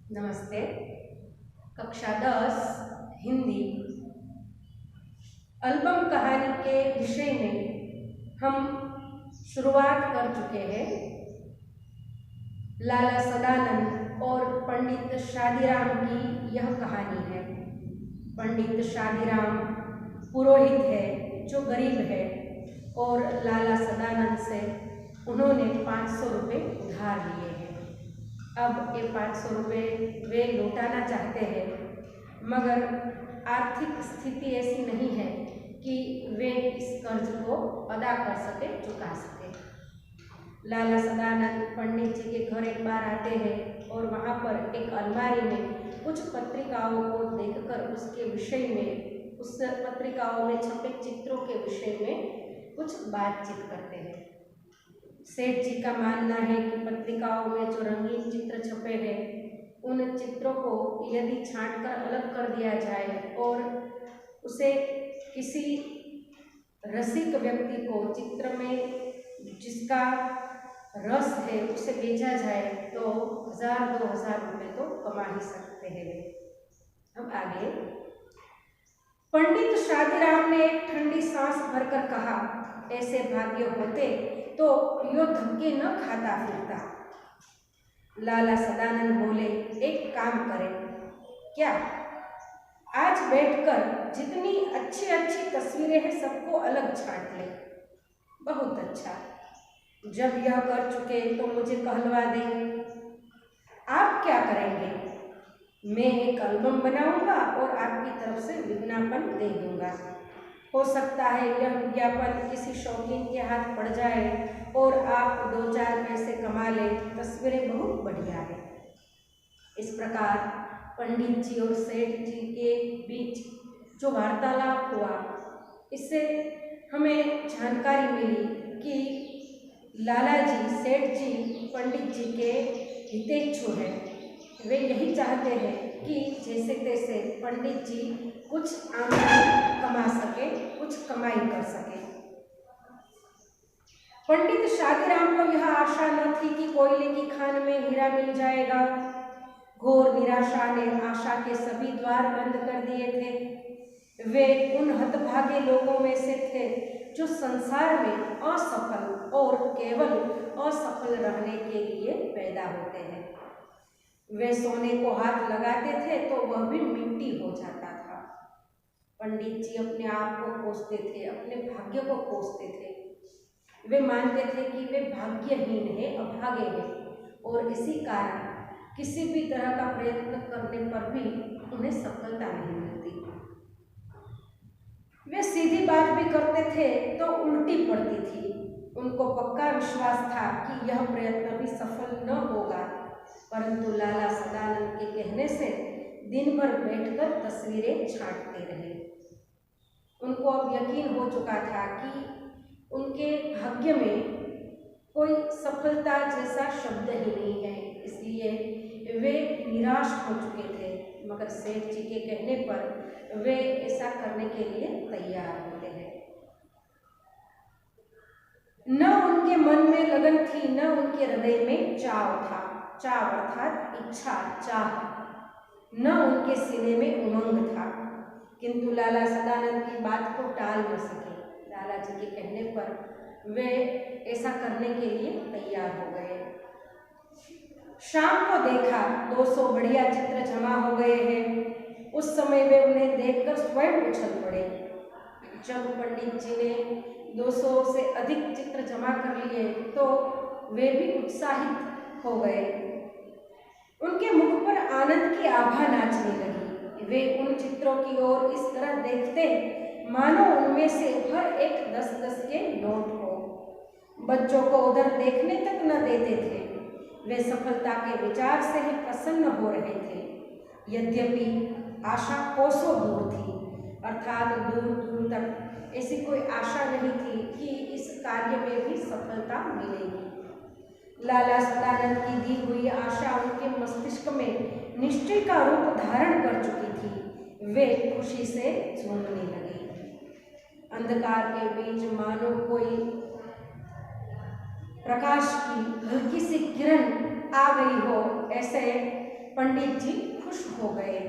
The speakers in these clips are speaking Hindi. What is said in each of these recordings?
नमस्ते। कक्षा 10 हिंदी एल्बम कहानी के विषय में हम शुरुआत कर चुके हैं। लाला सदानंद और पंडित शादीराम की यह कहानी है। पंडित शादीराम पुरोहित है जो गरीब है और लाला सदानंद से उन्होंने 500 रुपये उधार लिए हैं। अब ये 500 रुपये वे लौटाना चाहते हैं, मगर आर्थिक स्थिति ऐसी नहीं है कि वे इस कर्ज को अदा कर सके, चुका सके। लाला सदानंद पंडित जी के घर एक बार आते हैं और वहाँ पर एक अलमारी में कुछ पत्रिकाओं को देखकर उसके विषय में, उस पत्रिकाओं में छपे चित्रों के विषय में कुछ बातचीत करते हैं। सेठ जी का मानना है कि पत्रिकाओं में जो रंगीन चित्र छपे हैं, उन चित्रों को यदि छांटकर अलग कर दिया जाए और उसे किसी रसिक व्यक्ति को, चित्र में जिसका रस है, उसे बेचा जाए तो 1000-2000 रुपये तो कमा ही सकते हैं वे। अब आगे पंडित शादीराम ने एक ठंडी सांस भरकर कहा, ऐसे भाग्य होते तो यो धक्के न खाता फिरता। लाला सदानंद बोले, एक काम करें क्या, आज बैठकर जितनी अच्छी अच्छी तस्वीरें हैं सबको अलग छांट ले। बहुत अच्छा, जब यह कर चुके तो मुझे कहलवा दें। आप क्या करेंगे? मैं एक एल्बम बनाऊंगा और आपकी तरफ से विज्ञापन दे दूंगा। हो सकता है यह विज्ञापन किसी शौकीन के हाथ पड़ जाए और आप 2-4 पैसे कमा लें। तस्वीरें बहुत बढ़िया है। इस प्रकार पंडित जी और सेठ जी के बीच जो वार्तालाप हुआ, इससे हमें जानकारी मिली कि लाला जी, सेठ जी पंडित जी के हितेच्छु हैं। वे यही चाहते हैं कि जैसे तैसे पंडित जी कुछ आमदनी कमा सके, कुछ कमाई कर सके। पंडित शादीराम को यह आशा न थी कि कोयले की खान में हीरा मिल जाएगा। घोर निराशा ने आशा के सभी द्वार बंद कर दिए थे। वे उन हतभागे लोगों में से थे जो संसार में असफल और केवल असफल रहने के लिए पैदा होते हैं। वे सोने को हाथ लगाते थे तो वह भी मिट्टी हो जाता था। पंडित जी अपने आप को कोसते थे, अपने भाग्य को कोसते थे। वे मानते थे कि वे भाग्यहीन हैं, अभागे हैं और इसी कारण किसी भी तरह का प्रयत्न करने पर भी उन्हें सफलता नहीं मिलती। वे सीधी बात भी करते थे तो उल्टी पड़ती थी। उनको पक्का विश्वास था कि यह प्रयत्न भी सफल न होगा, परंतु लाला सदानंद के कहने से दिन भर बैठकर तस्वीरें छांटते रहे। उनको अब यकीन हो चुका था कि उनके भाग्य में कोई सफलता जैसा शब्द ही नहीं है, इसलिए वे निराश हो चुके थे। मगर सेठ जी के कहने पर वे ऐसा करने के लिए तैयार होते हैं। न उनके मन में लगन थी, न उनके हृदय में चाव था। चाव अर्थात इच्छा, चाह। न उनके सीने में उमंग था। किंतु लाला सदानंद की बात को टाल न सके। लाला जी के कहने पर वे ऐसा करने के लिए तैयार हो गए। शाम को देखा 200 बढ़िया चित्र जमा हो गए हैं। उस समय वे उन्हें देखकर स्वयं उछल पड़े। जब पंडित जी ने 200 से अधिक चित्र जमा कर लिए तो वे भी उत्साहित हो गए। उनके मुख पर आनंद की आभा नाचने लगी। वे उन चित्रों की ओर इस तरह देखते मानो उनमें से हर एक 10-10 के नोट हो। बच्चों को उधर देखने तक न देते थे। वे सफलता के विचार से ही प्रसन्न हो रहे थे। यद्यपि आशा कोसों दूर थी, अर्थात दूर दूर तक ऐसी कोई आशा नहीं थी कि इस कार्य में भी सफलता मिलेगी। लाला सदानंद की दी हुई आशा उनके मस्तिष्क में निश्चय का रूप धारण कर चुकी थी। वे खुशी से झूमने लगे। अंधकार के बीच मानो कोई प्रकाश की हल्की सी किरण आ गई हो, ऐसे पंडित जी खुश हो गए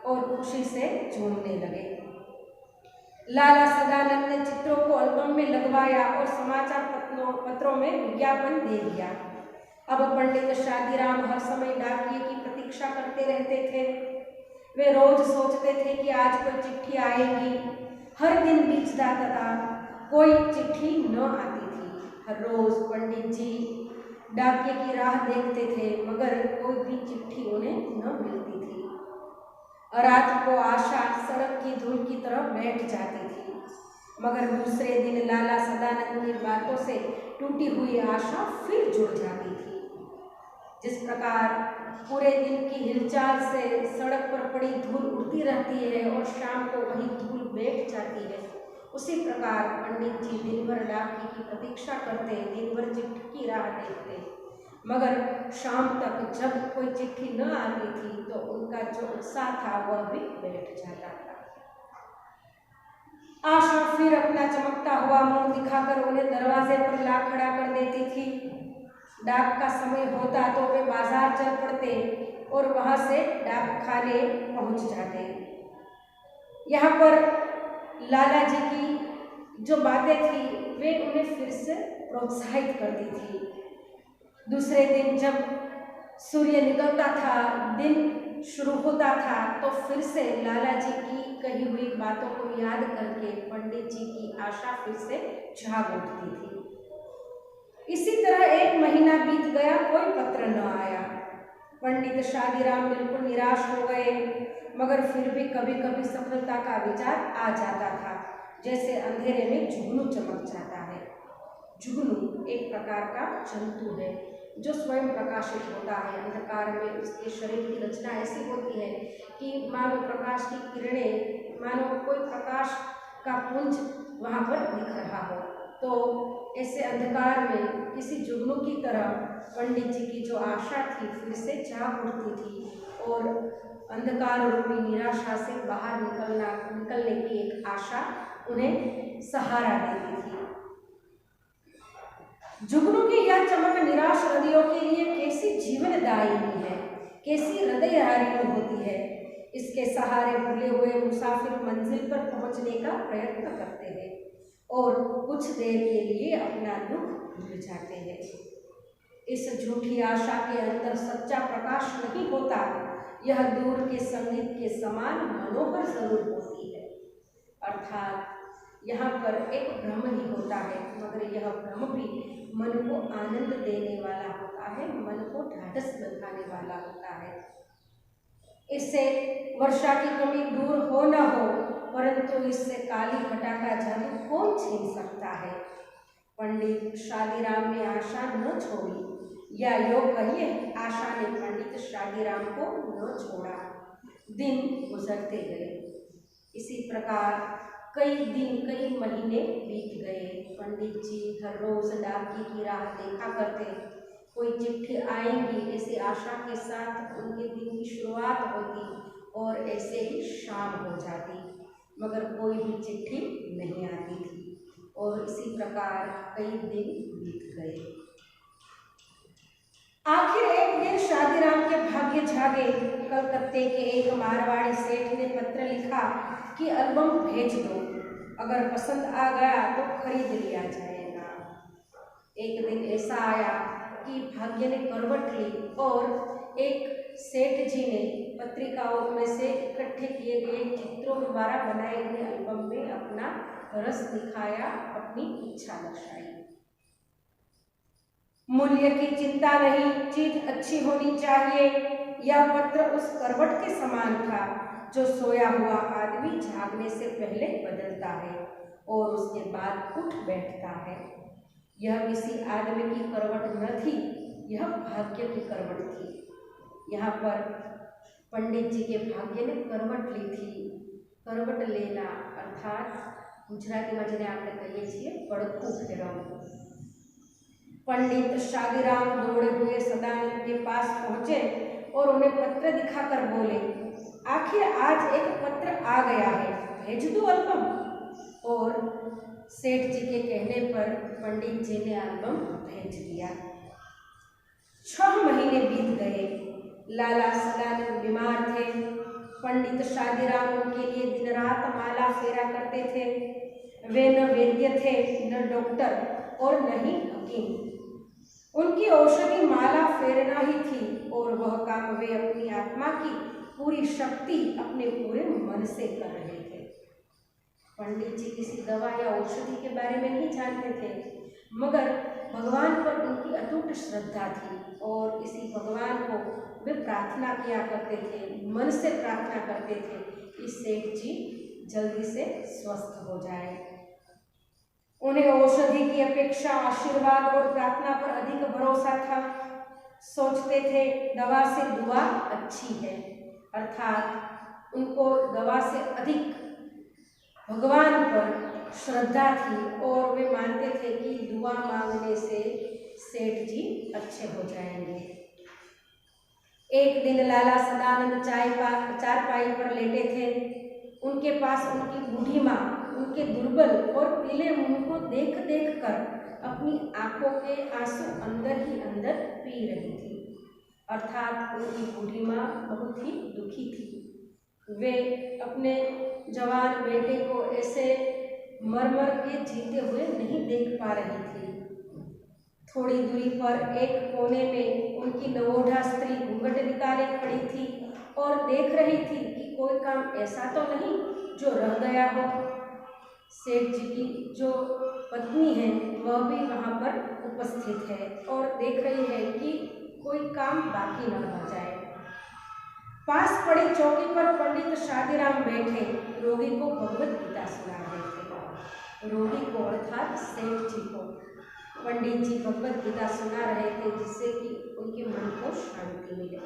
और खुशी से झूमने लगे। लाला सदानंद ने चित्रों को एल्बम में लगवाया और समाचार पत्रों में विज्ञापन दे दिया। अब पंडित शादीराम हर समय डाकिये की प्रतीक्षा करते रहते थे। वे रोज सोचते थे कि आज कोई चिट्ठी आएगी। हर दिन बीत जाता था, कोई चिट्ठी न आती थी। हर रोज पंडित जी डाकिये की राह देखते थे, मगर कोई भी चिट्ठी उन्हें न मिलती थी। रात को आशा सड़क की धूल की तरह बैठ जाती थी, मगर दूसरे दिन लाला सदानंद की बातों से टूटी हुई आशा फिर जुड़ जाती थी। जिस प्रकार पूरे दिन की हिलचाल से सड़क पर पड़ी धूल उड़ती रहती है और शाम को वही धूल बैठ जाती है, उसी प्रकार पंडित जी दिन भर डाकिये की प्रतीक्षा करते, दिन भर चिट्ठी की राह देखते, मगर शाम तक जब कोई चिट्ठी न आती थी तो उनका जो उत्साह था वह भी बैठ जाता था। आशा फिर अपना चमकता हुआ मुंह दिखाकर उन्हें दरवाजे पर ला खड़ा कर देती थी। डाक का समय होता तो वे बाजार चल पड़ते और वहां से डाक खाने पहुंच जाते। यहाँ पर लाला जी की जो बातें थी वे उन्हें फिर से प्रोत्साहित करती थी। दूसरे दिन जब सूर्य निकलता था, दिन शुरू होता था, तो फिर से लाला जी की कही हुई बातों को याद करके पंडित जी की आशा फिर से जाग उठती थी। इसी तरह एक महीना बीत गया, कोई पत्र न आया। पंडित शादीराम बिल्कुल निराश हो गए, मगर फिर भी कभी कभी सफलता का विचार आ जाता था, जैसे अंधेरे में जुगनू चमक जाता है। जुगनू एक प्रकार का जंतु है जो स्वयं प्रकाशित होता है। अंधकार में उसके शरीर की रचना ऐसी होती है कि मानो प्रकाश की किरणें, मानो कोई प्रकाश का पुंज वहाँ पर दिख रहा हो। तो ऐसे अंधकार में किसी जुगनू की तरह पंडित जी की जो आशा थी फिर से जाग उठती थी और अंधकार रूपी निराशा से बाहर निकलने की एक आशा उन्हें सहारा देती थी। जुगनू की यह चमक निराश हृदयों के लिए कैसी जीवनदायिनी है, कैसी हृदयहारिणी होती है। इसके सहारे भूले हुए मुसाफिर मंजिल पर पहुंचने का प्रयत्न करते हैं और कुछ देर के लिए अपना दुख भूल जाते हैं। इस झूठी आशा के अंदर सच्चा प्रकाश नहीं होता, यह दूर के संगीत के समान मनोहर जरूर होती है। अर्थात यहाँ पर एक भ्रम ही होता है, मगर यह भ्रम भी मन को आनंद देने वाला होता है, मन को ढाढ़स बंधाने वाला होता है। इससे वर्षा की कमी दूर हो न हो, परंतु इससे काली घटा का जादू कौन छीन सकता है। पंडित शादीराम ने आशा न छोड़ी, या यो कहिए आशा ने पंडित शादीराम को न छोड़ा। दिन गुजरते गए। इसी प्रकार कई दिन, कई महीने बीत गए। पंडित जी हर रोज डाकिये की राह देखा करते, कोई चिट्ठी आएगी ऐसी आशा के साथ उनके दिन की शुरुआत होती और ऐसे ही शाम हो जाती, मगर कोई भी चिट्ठी नहीं आती थी और इसी प्रकार कई दिन बीत गए। आखिर एक दिन शादीराम के भाग्य जागे। कलकत्ते के एक मारवाड़ी सेठ ने पत्र लिखा कि एल्बम भेज दो, अगर पसंद आ गया तो खरीद लिया जाएगा। एक दिन ऐसा आया कि भाग्य ने करवट ली और एक सेठ जी ने पत्रिकाओं में से इकट्ठे किए गए चित्रों द्वारा बनाए गए एल्बम में अपना रस दिखाया, अपनी इच्छा दर्शाई। मूल्य की चिंता नहीं, चीज अच्छी होनी चाहिए। यह पत्र उस करवट के समान था जो सोया हुआ आदमी जागने से पहले बदलता है और उसके बाद उठ बैठता है। यह किसी आदमी की करवट न थी, यह भाग्य की करवट थी। यहाँ पर पंडित जी के भाग्य ने करवट ली थी। करवट लेना अर्थात गुजरातीમાં જેને આપણે કહીએ છીએ પડખું ફેરવવું। पंडित शादीराम दौड़े हुए सदानंद के पास पहुंचे और उन्हें पत्र दिखाकर बोले, आखिर आज एक पत्र आ गया है, भेज दो एल्बम। और सेठ जी के कहने पर पंडित जी ने एल्बम भेज दिया। 6 महीने बीत गए। लाला सदानंद बीमार थे। पंडित शादीराम उनके लिए दिन रात माला फेरा करते थे। वे न वैद्य थे, न डॉक्टर और न ही हकीम। उनकी औषधि माला फेरना ही थी और वह काम वे अपनी आत्मा की पूरी शक्ति अपने पूरे मन से कर रहे थे। पंडित जी किसी दवा या औषधि के बारे में नहीं जानते थे, मगर भगवान पर उनकी अटूट श्रद्धा थी और इसी भगवान को वे प्रार्थना किया करते थे, मन से प्रार्थना करते थे कि सेठ जी जल्दी से स्वस्थ हो जाए। उन्हें औषधि की अपेक्षा आशीर्वाद और प्रार्थना पर अधिक भरोसा था। सोचते थे दवा से दुआ अच्छी है, अर्थात उनको दवा से अधिक भगवान पर श्रद्धा थी और वे मानते थे कि दुआ मांगने से सेठ जी अच्छे हो जाएंगे। एक दिन लाला सदानंद चारपाई पर लेटे थे। उनके पास उनकी बूढ़ी माँ उनके दुर्बल और पीले मुंह को देख देख कर अपनी आंखों के आंसू अंदर ही अंदर पी रही थी, अर्थात उनकी बूढ़ी माँ बहुत ही दुखी थी। वे अपने जवान बेटे को ऐसे मर मर के जीते हुए नहीं देख पा रही थी। थोड़ी दूरी पर एक कोने में उनकी नवोढ़ा स्त्री घूंघट निकाले खड़ी थी और देख रही थी कि कोई काम ऐसा तो नहीं जो रह गया हो। सेठ जी की जो पत्नी है वह भी वहाँ पर उपस्थित है और देख रही है कि कोई काम बाकी न रह जाए। पास पड़ी चौकी पर पंडित शादीराम बैठे रोगी को भगवत गीता सुना रहे थे। रोगी को अर्थात सेठ जी को पंडित जी भगवत गीता सुना रहे थे, जिससे कि उनके मन को शांति मिले।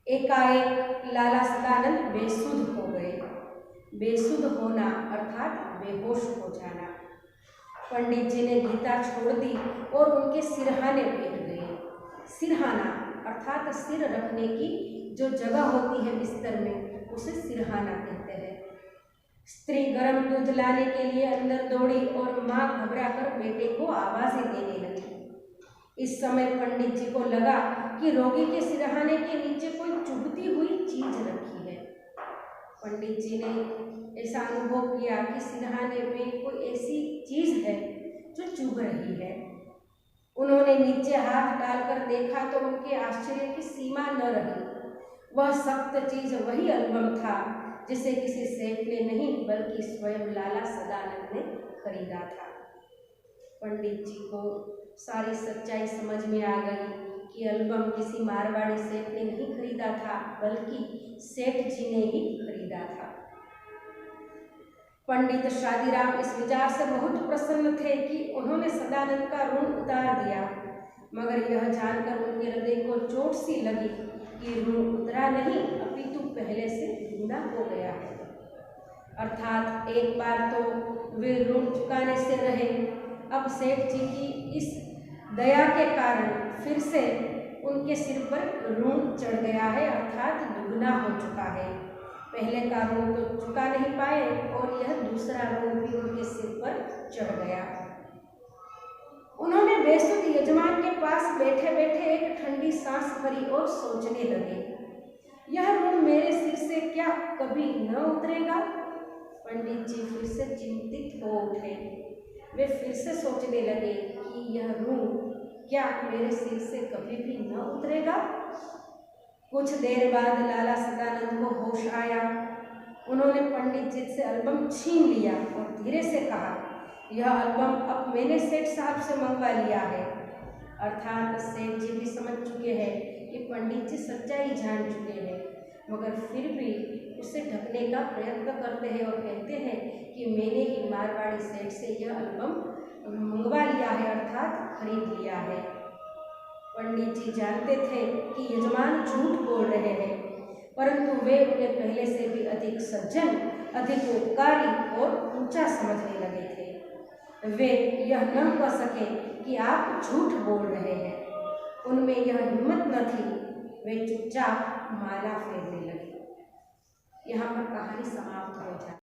एकाएक लाला सदानंद बेसुध हो गए। बेसुध होना अर्थात बेहोश हो जाना। पंडित जी ने गीता छोड़ दी और उनके सिरहाने बैठ गए। सिरहाना अर्थात सिर रखने की जो जगह होती है बिस्तर में, उसे सिरहाना कहते हैं। स्त्री गर्म दूध लाने के लिए अंदर दौड़ी और माँ घबराकर बेटे को आवाजें देने लगी। इस समय पंडित जी को लगा कि रोगी के सिरहाने के नीचे कोई चुभती हुई चीज रखी है। पंडित जी ने ऐसा अनुभव किया कि सिरहाने में कोई ऐसी चीज है जो चुभ रही है। उन्होंने नीचे हाथ डालकर देखा तो उनके आश्चर्य की सीमा न रही। वह सख्त चीज वही एल्बम था जिसे किसी सेठ ने नहीं बल्कि स्वयं लाला सदानंद ने खरीदा था। पंडित जी को सारी सच्चाई समझ में आ गई कि एल्बम किसी मारवाड़ी सेठ ने नहीं खरीदा था बल्कि सेठ जी ने ही खरीदा था। पंडित शादीराम इस विचार से बहुत प्रसन्न थे कि उन्होंने सदानंद का ऋण उतार दिया, मगर यह जानकर उनके हृदय को चोट सी लगी कि ऋण उतरा नहीं अपितु पहले से दुगना हो गया है। अर्थात एक बार तो वे ऋण चुकाने से रहे, अब सेठ जी की इस दया के कारण फिर से उनके सिर पर ऋण चढ़ गया है, अर्थात दुगना हो चुका है। पहले का ऋण तो चुका नहीं पाए और यह दूसरा ऋण भी उनके सिर पर चढ़ गया। उन्होंने बेसुध यजमान के पास बैठे बैठे एक ठंडी सांस भरी और सोचने लगे, यह ऋण मेरे सिर से क्या कभी न उतरेगा? पंडित जी फिर से चिंतित हो उठे। वे फिर से सोचने लगे कि यह ऋण क्या मेरे सिर से कभी भी न उतरेगा? कुछ देर बाद लाला सदानंद को होश आया। उन्होंने पंडित जी से एल्बम छीन लिया और धीरे से कहा, यह एल्बम अब मैंने सेठ साहब से मंगवा लिया है। अर्थात सेठ जी भी समझ चुके हैं कि पंडित जी सच्चाई जान चुके हैं, मगर फिर भी उसे ढकने का प्रयत्न करते हैं और कहते हैं कि मैंने ही मारवाड़ी सेठ से यह एल्बम मंगवा लिया है, अर्थात खरीद लिया है। पंडित जी जानते थे कि यजमान झूठ बोल रहे हैं, परंतु वे उन्हें पहले से भी अधिक सज्जन, अधिक उपकारी और ऊंचा समझने लगे थे। वे यह न कह सके कि आप झूठ बोल रहे हैं। उनमें यह हिम्मत न थी। वे चुपचाप माला फेरने लगे। यहाँ पर कहानी समाप्त हो जाती है।